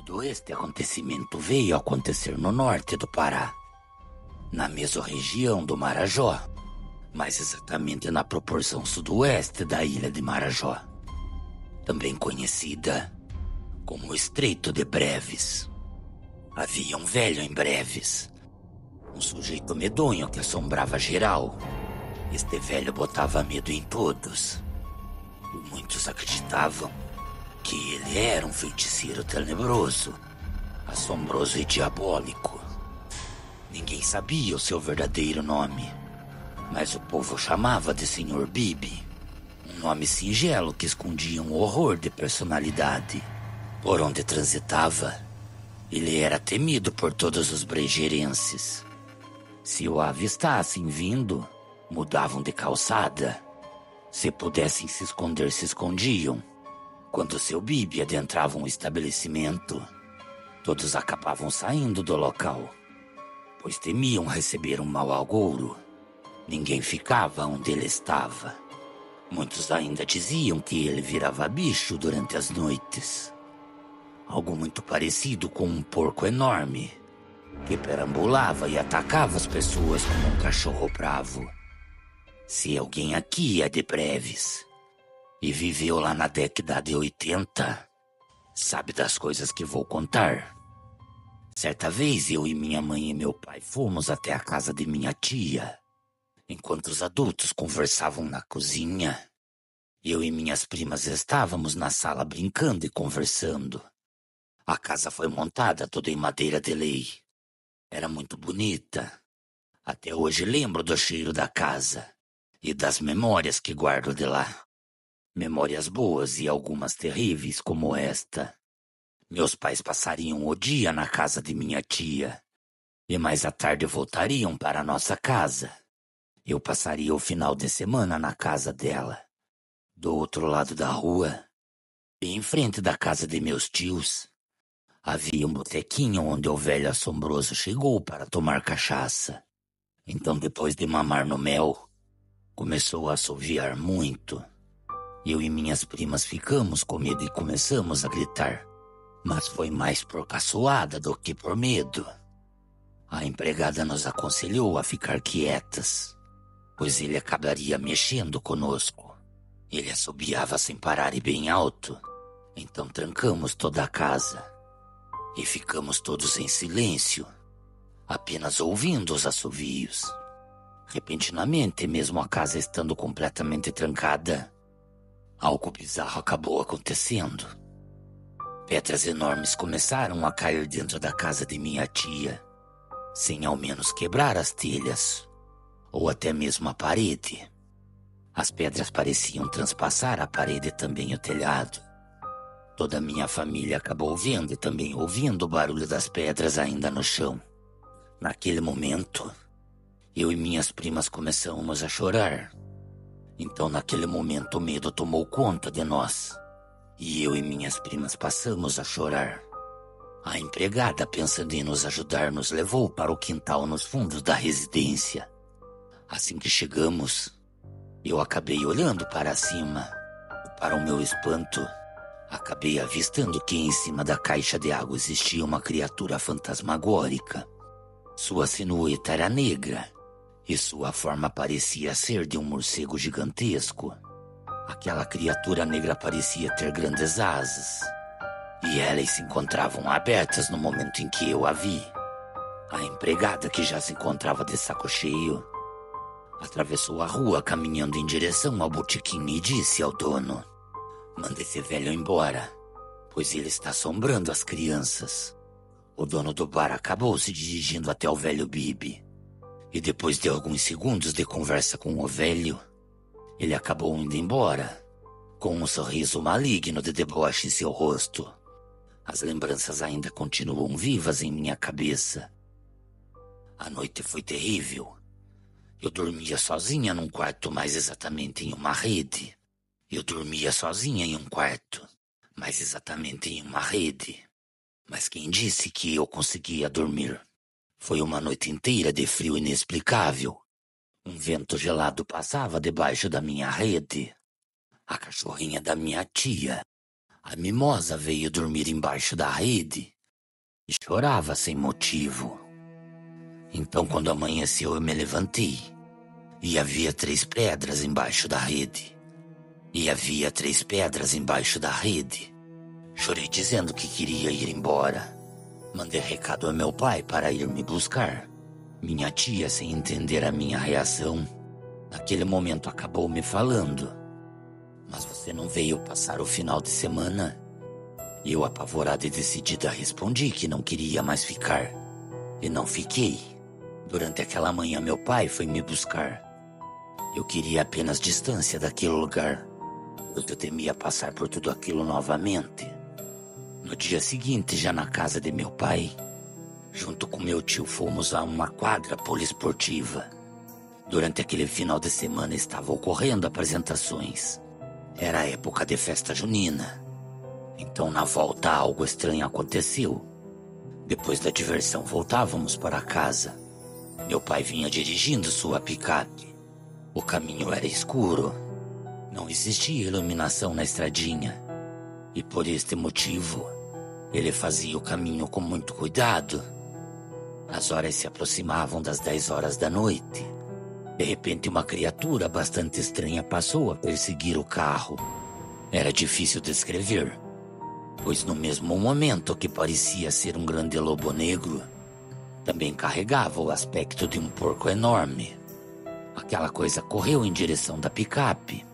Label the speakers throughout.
Speaker 1: Todo este acontecimento veio a acontecer no norte do Pará, na mesorregião do Marajó, mais exatamente na proporção sudoeste da ilha de Marajó, também conhecida como o Estreito de Breves. Havia um velho em Breves, um sujeito medonho que assombrava geral. Este velho botava medo em todos. Muitos acreditavam que ele era um feiticeiro tenebroso, assombroso e diabólico. Ninguém sabia o seu verdadeiro nome, mas o povo chamava de Sr. Bibi, um nome singelo que escondia um horror de personalidade. Por onde transitava, ele era temido por todos os brejerenses. Se o avistassem vindo, mudavam de calçada. Se pudessem se esconder, se escondiam. Quando seu Bibi adentrava um estabelecimento, todos acabavam saindo do local, pois temiam receber um mau agouro. Ninguém ficava onde ele estava. Muitos ainda diziam que ele virava bicho durante as noites. Algo muito parecido com um porco enorme, que perambulava e atacava as pessoas como um cachorro bravo. Se alguém aqui é de Breves e viveu lá na década de 80, sabe das coisas que vou contar. Certa vez eu e minha mãe e meu pai fomos até a casa de minha tia. Enquanto os adultos conversavam na cozinha, eu e minhas primas estávamos na sala brincando e conversando. A casa foi montada toda em madeira de lei. Era muito bonita. Até hoje lembro do cheiro da casa e das memórias que guardo de lá. Memórias boas e algumas terríveis como esta. Meus pais passariam o dia na casa de minha tia e mais à tarde voltariam para a nossa casa. Eu passaria o final de semana na casa dela. Do outro lado da rua, e em frente da casa de meus tios, havia um botequinho onde o velho assombroso chegou para tomar cachaça. Então, depois de mamar no mel, começou a assoviar muito. Eu e minhas primas ficamos com medo e começamos a gritar. Mas foi mais por caçoada do que por medo. A empregada nos aconselhou a ficar quietas, pois ele acabaria mexendo conosco. Ele assobiava sem parar e bem alto. Então trancamos toda a casa e ficamos todos em silêncio, apenas ouvindo os assovios. Repentinamente, mesmo a casa estando completamente trancada, algo bizarro acabou acontecendo. Pedras enormes começaram a cair dentro da casa de minha tia, sem ao menos quebrar as telhas, ou até mesmo a parede. As pedras pareciam transpassar a parede e também o telhado. Toda a minha família acabou vendo e também ouvindo o barulho das pedras ainda no chão. Naquele momento, eu e minhas primas começamos a chorar. Então, naquele momento, o medo tomou conta de nós. E eu e minhas primas passamos a chorar. A empregada, pensando em nos ajudar, nos levou para o quintal nos fundos da residência. Assim que chegamos, eu acabei olhando para cima. Para o meu espanto, acabei avistando que em cima da caixa de água existia uma criatura fantasmagórica. Sua silhueta era negra e sua forma parecia ser de um morcego gigantesco. Aquela criatura negra parecia ter grandes asas, e elas se encontravam abertas no momento em que eu a vi. A empregada, que já se encontrava de saco cheio, atravessou a rua caminhando em direção ao botequim e disse ao dono: "Manda esse velho embora, pois ele está assombrando as crianças." O dono do bar acabou se dirigindo até o velho Bibi, e depois de alguns segundos de conversa com o velho, ele acabou indo embora, com um sorriso maligno de deboche em seu rosto. As lembranças ainda continuam vivas em minha cabeça. A noite foi terrível. Eu dormia sozinha num quarto, mais exatamente em uma rede. Eu dormia sozinha em um quarto, mais exatamente em uma rede. Mas quem disse que eu conseguia dormir? Foi uma noite inteira de frio inexplicável. Um vento gelado passava debaixo da minha rede. A cachorrinha da minha tia, a Mimosa, veio dormir embaixo da rede. e chorava sem motivo. Então, quando amanheceu, eu me levantei e havia 3 pedras embaixo da rede. Chorei dizendo que queria ir embora. Mandei recado a meu pai para ir me buscar. Minha tia, sem entender a minha reação, naquele momento acabou me falando: "Mas você não veio passar o final de semana?" Eu, apavorada e decidida, respondi que não queria mais ficar. E não fiquei. Durante aquela manhã, meu pai foi me buscar. Eu queria apenas distância daquele lugar, pois eu temia passar por tudo aquilo novamente. No dia seguinte, já na casa de meu pai, junto com meu tio, fomos a uma quadra poliesportiva. Durante aquele final de semana estavam ocorrendo apresentações. Era a época de festa junina. Então, na volta, algo estranho aconteceu. Depois da diversão, voltávamos para casa. Meu pai vinha dirigindo sua picape. O caminho era escuro. Não existia iluminação na estradinha. E por este motivo, ele fazia o caminho com muito cuidado. As horas se aproximavam das 10 horas da noite. De repente, uma criatura bastante estranha passou a perseguir o carro. Era difícil descrever, pois no mesmo momento que parecia ser um grande lobo negro, também carregava o aspecto de um porco enorme. Aquela coisa correu em direção da picape,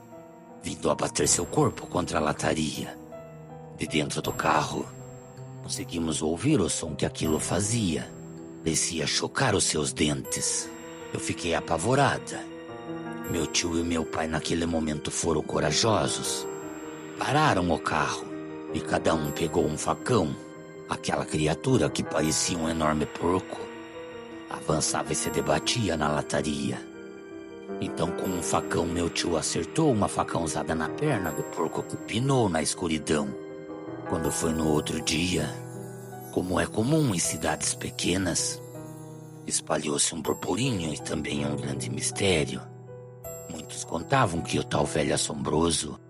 Speaker 1: vindo a bater seu corpo contra a lataria. De dentro do carro, conseguimos ouvir o som que aquilo fazia. Parecia chocar os seus dentes. Eu fiquei apavorada. Meu tio e meu pai naquele momento foram corajosos. Pararam o carro e cada um pegou um facão. Aquela criatura, que parecia um enorme porco, avançava e se debatia na lataria. Então, com um facão, meu tio acertou uma facãozada na perna do porco, que pinou na escuridão. Quando foi no outro dia, como é comum em cidades pequenas, espalhou-se um burburinho e também um grande mistério. Muitos contavam que o tal velho assombroso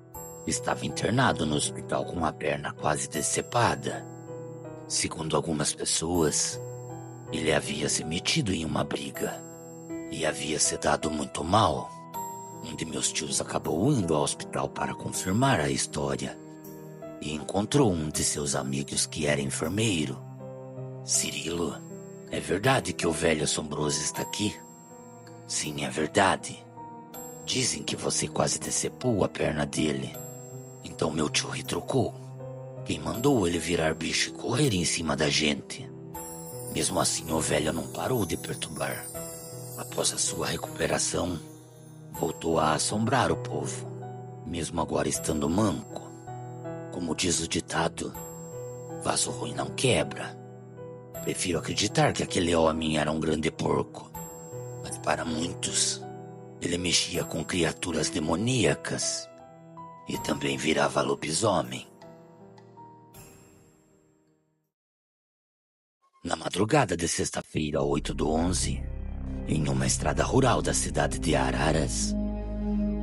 Speaker 1: estava internado no hospital com a perna quase decepada. Segundo algumas pessoas, ele havia se metido em uma briga e havia se dado muito mal. Um de meus tios acabou indo ao hospital para confirmar a história e encontrou um de seus amigos que era enfermeiro. "Cirilo, é verdade que o velho assombroso está aqui?" "Sim, é verdade. Dizem que você quase decepou a perna dele." Então meu tio retrucou: "Quem mandou ele virar bicho e correr em cima da gente?" Mesmo assim, o velho não parou de perturbar. Após a sua recuperação, voltou a assombrar o povo, mesmo agora estando manco. Como diz o ditado, vaso ruim não quebra. Prefiro acreditar que aquele homem era um grande porco, mas para muitos, ele mexia com criaturas demoníacas e também virava lobisomem. Na madrugada de sexta-feira, 8/11, em uma estrada rural da cidade de Araras,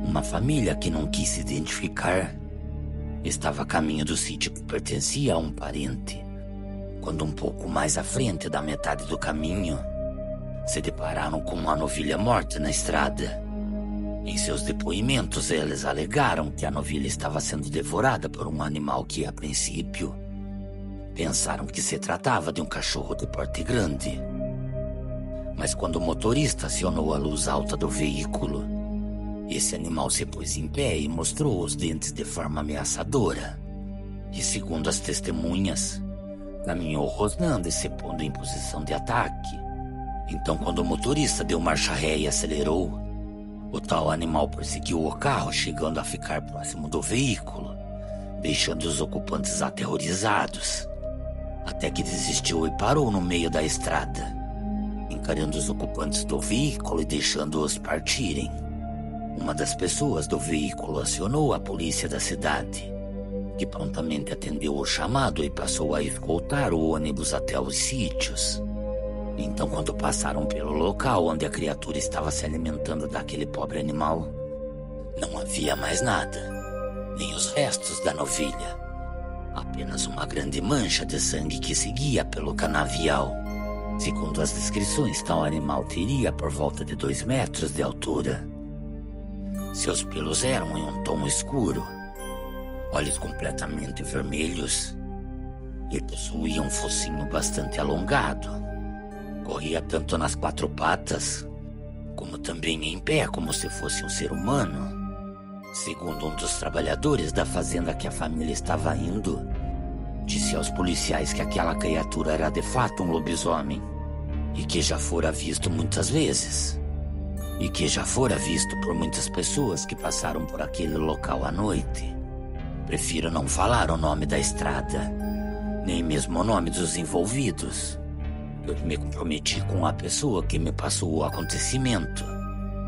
Speaker 1: uma família que não quis se identificar estava a caminho do sítio que pertencia a um parente, quando um pouco mais à frente da metade do caminho, se depararam com uma novilha morta na estrada. Em seus depoimentos, eles alegaram que a novilha estava sendo devorada por um animal que, a princípio, pensaram que se tratava de um cachorro de porte grande. Mas quando o motorista acionou a luz alta do veículo, esse animal se pôs em pé e mostrou os dentes de forma ameaçadora. E, segundo as testemunhas, caminhou rosnando e se pondo em posição de ataque. Então, quando o motorista deu marcha ré e acelerou, o tal animal perseguiu o carro, chegando a ficar próximo do veículo, deixando os ocupantes aterrorizados, até que desistiu e parou no meio da estrada, encarando os ocupantes do veículo e deixando-os partirem. Uma das pessoas do veículo acionou a polícia da cidade, que prontamente atendeu o chamado e passou a escoltar o ônibus até os sítios. Então, quando passaram pelo local onde a criatura estava se alimentando daquele pobre animal, não havia mais nada, nem os restos da novilha. Apenas uma grande mancha de sangue que seguia pelo canavial. Segundo as descrições, tal animal teria por volta de 2 metros de altura. Seus pelos eram em um tom escuro, olhos completamente vermelhos e possuía um focinho bastante alongado. Corria tanto nas 4 patas, como também em pé, como se fosse um ser humano. Segundo um dos trabalhadores da fazenda que a família estava indo, disse aos policiais que aquela criatura era de fato um lobisomem e que já fora visto muitas vezes. E que já fora visto por muitas pessoas que passaram por aquele local à noite. Prefiro não falar o nome da estrada, nem mesmo o nome dos envolvidos. Eu me comprometi com a pessoa que me passou o acontecimento,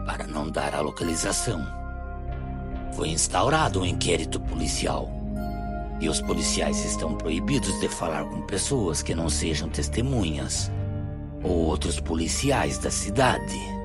Speaker 1: para não dar a localização. Foi instaurado um inquérito policial, e os policiais estão proibidos de falar com pessoas que não sejam testemunhas ou outros policiais da cidade.